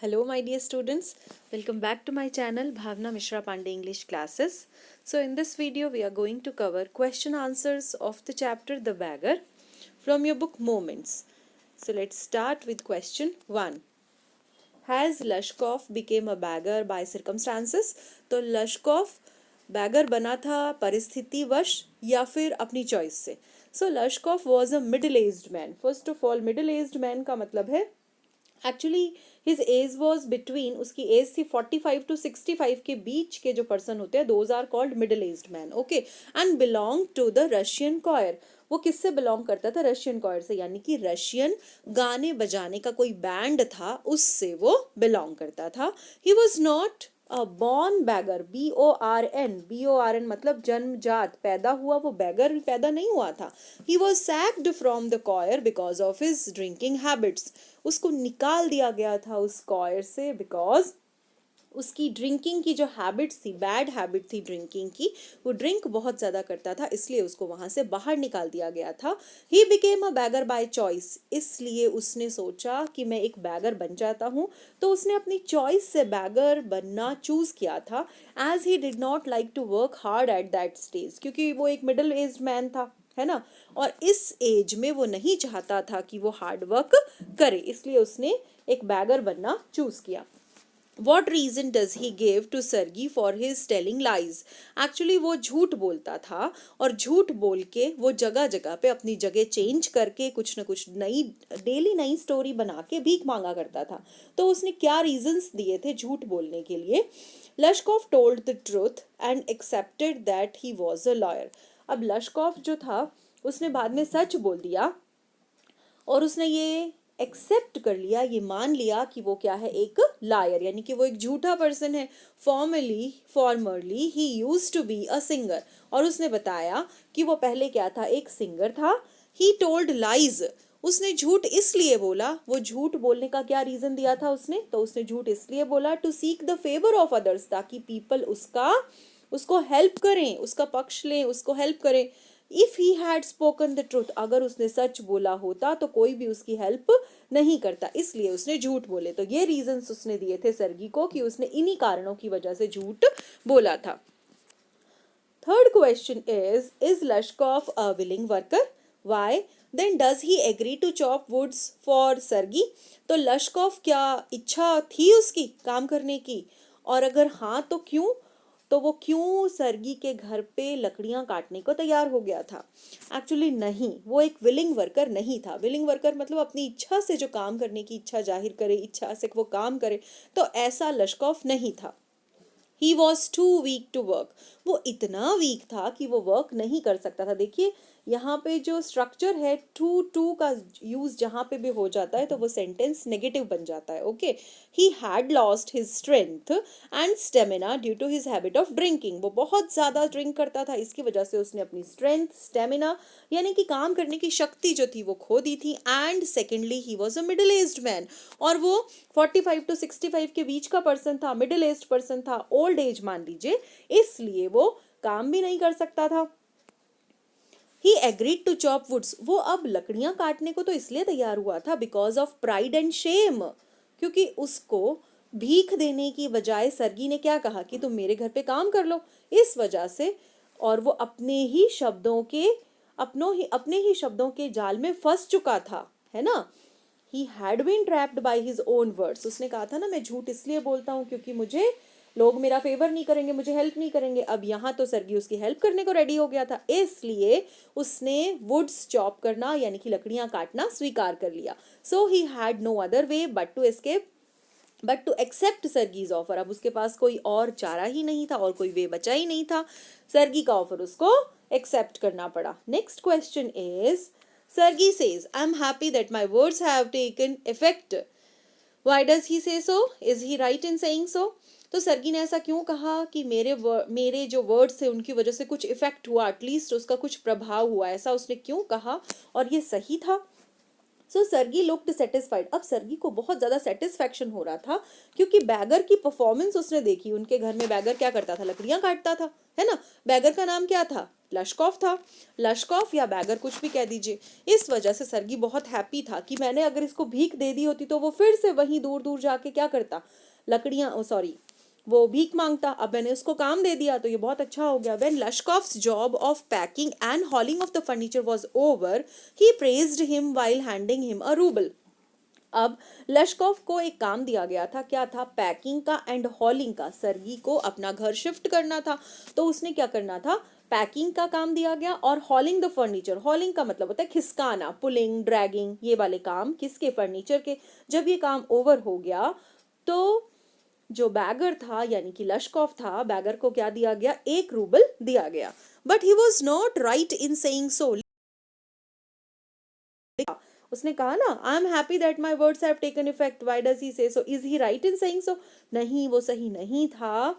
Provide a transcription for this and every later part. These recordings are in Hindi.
Hello, my dear students. Welcome back to my channel, Bhavna Mishra Pandey English Classes. So, in this video, we are going to cover question answers of the chapter The Beggar from your book Moments. So, let's start with question 1. Has Lashkov became a beggar by circumstances? तो लश्कोव बैगर बना था परिस्थितिवश या फिर अपनी चॉइस से. So Lushkoff was a middle aged man. First of all, middle aged man का मतलब है actually his age was between, उसकी एज थी 45 to 65 के बीच के जो पर्सन होते हैं those are called middle aged man. Okay, and belong to the Russian choir. वो किससे बिलोंग करता था? रशियन कॉयर से, यानी कि रशियन गाने बजाने का कोई बैंड था उससे वो बिलोंग करता था. He was not a born beggar, BORN मतलब जन्मजात पैदा हुआ, वो बैगर पैदा नहीं हुआ था. He was sacked from the coir because of his drinking habits. उसको निकाल दिया गया था उस कॉयर से बिकॉज उसकी ड्रिंकिंग की जो हैबिट्स थी, बैड हैबिट थी ड्रिंकिंग की, वो ड्रिंक बहुत ज़्यादा करता था, इसलिए उसको वहाँ से बाहर निकाल दिया गया था. He became a bagger by choice, इसलिए उसने सोचा कि मैं एक बैगर बन जाता हूँ, तो उसने अपनी चॉइस से बैगर बनना चूज़ किया था. As he did not like to work hard at that stage, क्योंकि वो एक मिडिल एज्ड मैन था, है ना, और इस एज में वो नहीं चाहता था कि वो हार्ड वर्क करे, इसलिए उसने एक बैगर बनना चूज़ किया. What reason does he give to Sergey for his telling lies? Actually वो झूठ बोलता था और झूठ बोल के वो जगह जगह पे अपनी जगह चेंज करके कुछ न कुछ नई डेली नई स्टोरी बना के भीख मांगा करता था. तो उसने क्या रीजंस दिए थे झूठ बोलने के लिए? Lushkoff told the truth and accepted that he was a lawyer. अब लश्कोव जो था उसने बाद में सच बोल दिया और उसने ये एक्सेप्ट कर लिया, ये मान लिया कि वो क्या है, एक लायर, यानी कि वो एक झूठा पर्सन है. Formerly he used to be a singer, और उसने बताया कि वो पहले क्या था, एक सिंगर था. ही टोल्ड लाइज, उसने झूठ इसलिए बोला, वो झूठ बोलने का क्या रीजन दिया था उसने, तो उसने झूठ इसलिए बोला to seek the favour of others, ताकि पीपल उसको हेल्प करें, उसका पक्ष लें, उसको हेल्प करें. If he had spoken the truth, अगर उसने सच बोला होता तो कोई भी उसकी हेल्प नहीं करता, इसलिए उसने झूठ बोले. तो ये रीजंस उसने दिए थे सर्गी को कि उसने इन्हीं कारणों की वजह से झूठ बोला था. Third question is Lushkoff a willing worker? Why then does he agree to chop woods for Sergei? तो लश्कोव क्या इच्छा थी उसकी काम करने की, और अगर हाँ तो क्यों? तो वो क्यों सर्गी के घर पे लकड़ियां काटने को तैयार हो गया था? एक्चुअली नहीं, वो एक विलिंग वर्कर नहीं था. विलिंग वर्कर मतलब अपनी इच्छा से जो काम करने की इच्छा जाहिर करे, इच्छा से वो काम करे, तो ऐसा लश्कोव नहीं था. He was too weak to work, वो इतना वीक था कि वो वर्क नहीं कर सकता था. देखिए यहाँ पे जो स्ट्रक्चर है टू का यूज जहाँ पे भी हो जाता है तो वो सेंटेंस नेगेटिव बन जाता है. Okay, he had lost his strength and stamina due to his habit of drinking. वो बहुत ज़्यादा ड्रिंक करता था, इसकी वजह से उसने अपनी स्ट्रेंथ, स्टेमिना यानी कि काम करने की शक्ति जो थी वो खो दी थी. And secondly he was a middle aged man, और वो 45 to 65 के बीच का पर्सन था, मिडिल एज्ड पर्सन था, ओल्ड एज मान लीजिए, इसलिए वो काम भी नहीं कर सकता था. ही एग्रीड टू चॉप वुड्स, वो अब लकड़ियां काटने को तो इसलिए तैयार हुआ था because of pride and Shem, क्योंकि उसको भीख देने की बजाय सर्गी ने क्या कहा कि तुम मेरे घर पे काम कर लो, इस वजह से. और वो अपने ही शब्दों के जाल में फंस चुका था, है ना. He had been trapped by his own words, उसने कहा था ना मैं झूठ इसलिए बोलता हूँ क्योंकि मुझे लोग मेरा फेवर नहीं करेंगे, मुझे हेल्प नहीं करेंगे. अब यहाँ तो सर्गी उसकी हेल्प करने को रेडी हो गया था, इसलिए उसने वुड्स चॉप करना यानी कि लकड़ियां काटना स्वीकार कर लिया. So he had no other way but to accept Sergei's offer. अब उसके पास कोई और चारा ही नहीं था और कोई वे बचा ही नहीं था, सर्गी का ऑफर उसको एक्सेप्ट करना पड़ा. Next question is, Sergey says, I'm happy that my words have taken effect. Why does he say so? Is he right in saying so? तो सर्गी ने ऐसा क्यों कहा कि मेरे जो वर्ड्स थे उनकी वजह से कुछ इफेक्ट हुआ, एटलीस्ट उसका कुछ प्रभाव हुआ, ऐसा उसने क्यों कहा और ये सही था? सो सर्गी लुक्ड सेटिस्फाइड। अब सर्गी को बहुत ज़्यादा सेटिस्फैक्शन हो रहा था क्योंकि बैगर की परफॉर्मेंस उसने देखी। उनके घर में बैगर क्या करता था, लकड़ियाँ काटता था, है ना। बैगर का नाम क्या था, लश्कॉफ था। लश्कॉफ या बैगर कुछ भी कह दीजिए। इस वजह से सर्गी बहुत हैप्पी था कि मैंने अगर इसको भीख दे दी होती तो वो फिर से वहीं दूर दूर जाके क्या करता, लकड़ियाँ सॉरी वो भीख मांगता। अब मैंने उसको काम दे दिया तो ये बहुत अच्छा हो गया। When Lashkov's job of packing and hauling of the furniture was over, he praised him while handing him a ruble. अब लश्कॉफ को एक काम दिया गया था, क्या था, पैकिंग का एंड हॉलिंग का। सर्गी को अपना घर शिफ्ट करना था तो उसने क्या करना था, पैकिंग का काम दिया गया और हॉलिंग द फर्नीचर। हॉलिंग का मतलब होता है खिसकाना, पुलिंग, ड्रैगिंग, ये वाले काम किसके, फर्नीचर के। जब ये काम ओवर हो गया तो जो बैगर था यानी कि लश्कॉफ था, बैगर को क्या दिया गया, 1 रूबल दिया गया। But he was not right in saying so. उसने कहा ना, I am happy that my words have taken effect, why does he say so, is he right in saying so. नहीं, वो सही नहीं था।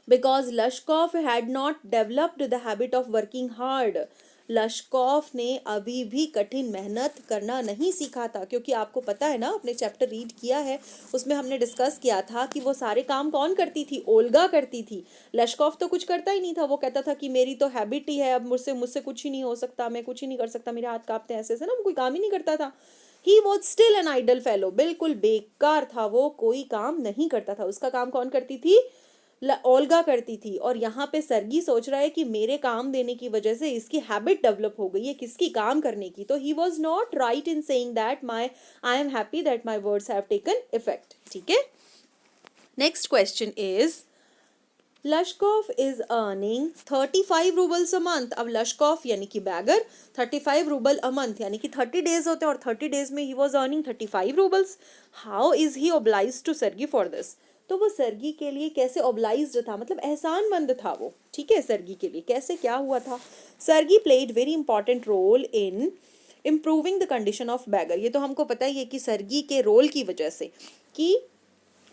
Because Lushkoff had not developed the habit of working hard. Lushkoff ने अभी भी कठिन मेहनत करना नहीं सीखा था। क्योंकि आपको पता है ना, अपने चैप्टर रीड किया है, उसमें हमने डिस्कस किया था कि वो सारे काम कौन करती थी, ओल्गा करती थी। लश्कॉफ तो कुछ करता ही नहीं था। वो कहता था कि मेरी तो हैबिट ही है, अब मुझसे मुझसे कुछ ही नहीं हो सकता, मैं कुछ ही नहीं कर सकता, मेरे हाथ कांपते हैं, ऐसे ऐसे ना, वो कोई काम ही नहीं करता था। He was still an idle fellow, बिल्कुल बेकार था वो, कोई काम नहीं करता था। उसका काम कौन करती थी, ओल्गा करती थी। और यहाँ पे सर्गी सोच रहा है कि मेरे काम देने की वजह से इसकी हैबिट डेवलप हो गई है किसकी, काम करने की। तो ही was not right in saying that I am happy that my words have taken effect. ठीक है, next question is लश्कॉफ is earning 35 roubles a month. अब लश्कॉफ यानी कि बैगर 35 रूबल अ मंथ यानी कि 30 डेज होते हैं और 30 डेज में he was earning 35 roubles. How is he oblige to Sergei for this. तो वो सर्गी के लिए कैसे ओब्लाइज्ड था, मतलब एहसानमंद था वो। ठीक है, सर्गी के लिए कैसे क्या हुआ था। Sergei played very important role in improving the condition of beggar. ये तो हमको पता ही है कि सर्गी के रोल की वजह से कि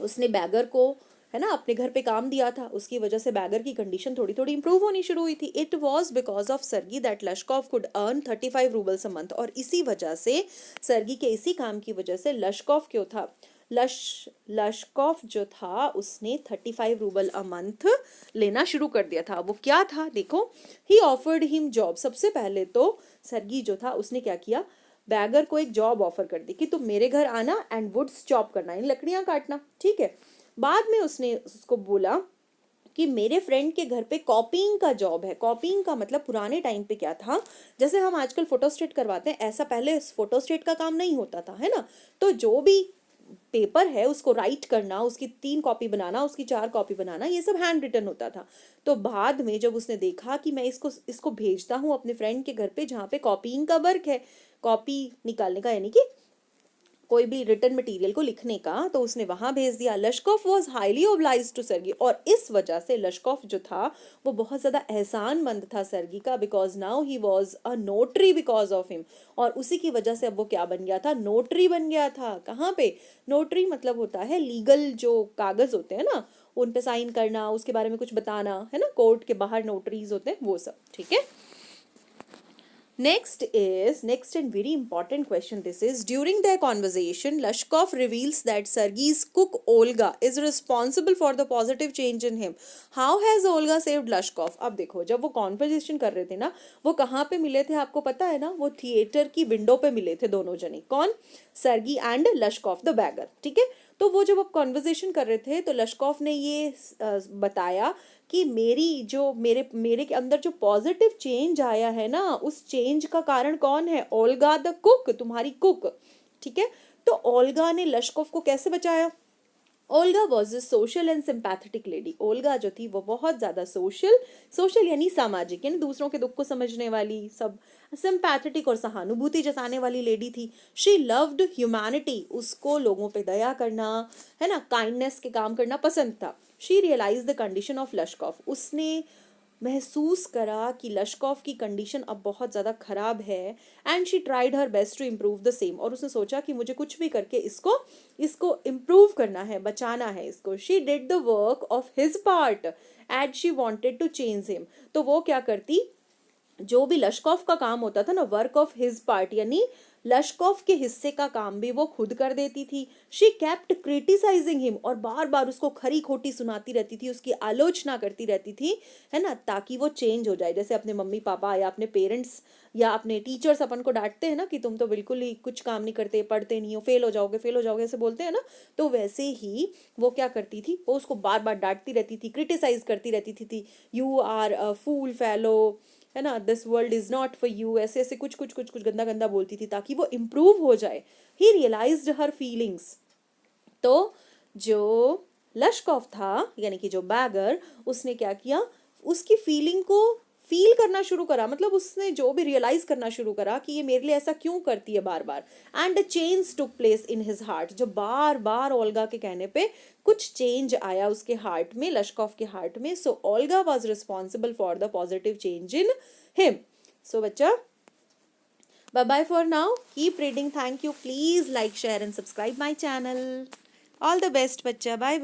उसने बैगर को, है ना, अपने घर पे काम दिया था, उसकी वजह से बैगर की कंडीशन थोड़ी थोड़ी इंप्रूव होनी शुरू हुई थी। It was because of Sergei that Lushkoff could earn 35 roubles a month. और इसी वजह से, सर्गी के इसी काम की वजह से लश्कॉफ क्यों था, लश्कॉफ जो था उसने 35 रूबल अ मंथ लेना शुरू कर दिया था। वो क्या था देखो, ही ऑफर्ड हिम जॉब। सबसे पहले तो सर्गी जो था उसने क्या किया, बैगर को एक जॉब ऑफर कर दी कि तुम मेरे घर आना एंड वुड्स चॉप करना, इन लकड़ियां काटना। ठीक है, बाद में उसने उसको बोला कि मेरे फ्रेंड के घर पे कॉपीइंग का जॉब है। कॉपीइंग का मतलब पुराने टाइम पे क्या था, जैसे हम आजकल फोटोस्टेट करवाते हैं, ऐसा पहले फोटोस्टेट का काम नहीं होता था, है ना। तो जो भी पेपर है उसको राइट करना, उसकी 3 कॉपी बनाना, उसकी 4 कॉपी बनाना, ये सब हैंड रिटन होता था। तो बाद में जब उसने देखा कि मैं इसको इसको भेजता हूँ अपने फ्रेंड के घर पे जहाँ पे कॉपीइंग का वर्क है, कॉपी निकालने का यानी कि कोई भी रिटर्न मटेरियल को लिखने का, तो उसने वहां भेज दिया। Lushkoff was highly oblige to Sergei. और इस वजह से लश्कॉफ जो था वो बहुत ज्यादा एहसानमंद था सर्गी का, because now he was a notary because of him. और उसी की वजह से अब वो क्या बन गया था, नोटरी बन गया था। कहाँ पे, नोटरी मतलब होता है लीगल जो कागज होते हैं ना, उन पे साइन करना, उसके बारे में कुछ बताना, है ना, कोर्ट के बाहर नोटरीज होते हैं वो सब। ठीक है, next and very important question. This is, during their conversation, Lashkov reveals that Sergei's cook Olga is responsible for the positive change in him. How has Olga saved Lashkov? अब देखो, जब वो कॉन्वर्जेशन कर रहे थे ना, वो कहाँ पे मिले थे आपको पता है ना, वो थिएटर की विंडो पे मिले थे दोनों जने। कौन, सर्गी एंड लश्कॉफ द बैगर। ठीक है, तो वो जब अब कॉन्वर्जेशन कर रहे थे तो लश्कॉफ ने ये बताया कि मेरे मेरे के अंदर जो पॉजिटिव चेंज आया है ना, उस चेंज का कारण कौन है, ओल्गा द कुक, तुम्हारी कुक। ठीक है, तो ओल्गा ने लश्कॉफ को कैसे बचाया। Olga was a social and sympathetic lady. Olga जो थी वो बहुत ज़्यादा सोशल यानी सामाजिक, यानी दूसरों के दुख को समझने वाली, सब सिंपैथेटिक और सहानुभूति जताने वाली लेडी थी। शी लव्ड ह्यूमैनिटी, उसको लोगों पे दया करना, है ना, काइंडनेस के काम करना पसंद था। She realise the condition of Lushkoff, उसने महसूस करा कि लश्कॉफ की कंडीशन अब बहुत ज़्यादा ख़राब है। And she tried her best to improve the same, और उसने सोचा कि मुझे कुछ भी करके इसको इसको इम्प्रूव करना है, बचाना है इसको। She did the work of his part and she wanted to change him. तो वो क्या करती, जो भी लश्कॉफ का काम होता था ना, वर्क ऑफ हिज पार्ट यानी लश्कोव के हिस्से का काम भी वो खुद कर देती थी। शी केप्ट क्रिटिसाइजिंग हिम, और बार बार उसको खरी खोटी सुनाती रहती थी, उसकी आलोचना करती रहती थी, है ना, ताकि वो चेंज हो जाए। जैसे अपने मम्मी पापा या अपने पेरेंट्स या अपने टीचर्स अपन को डांटते हैं ना कि तुम तो बिल्कुल ही कुछ काम नहीं करते, पढ़ते नहीं हो, फेल हो जाओगे, ऐसे बोलते हैं ना। तो वैसे ही वो क्या करती थी, वो उसको बार बार डांटती रहती थी, क्रिटिसाइज करती रहती थी, you are a fool fellow, है ना, this world is not for you, ऐसे ऐसे कुछ कुछ कुछ कुछ गंदा गंदा बोलती थी ताकि वो इम्प्रूव हो जाए। ही रियलाइज्ड हर फीलिंग्स। तो जो लश्कोव था, यानी कि जो बैगर, उसने क्या किया, उसकी फीलिंग को फील करना शुरू करा, मतलब उसने जो भी रियलाइज करना शुरू करा कि ये मेरे लिए ऐसा क्यों करती है बार बार। And a change took place in his heart, जो बार बार ओल्गा के कहने पे कुछ चेंज आया उसके हार्ट में, लश्कोव के हार्ट में। So Olga was responsible for the positive change in him. So बच्चा, bye bye for now. Keep reading. Thank you. Please like, share and subscribe my channel. All the best, bachcha. Bye bye.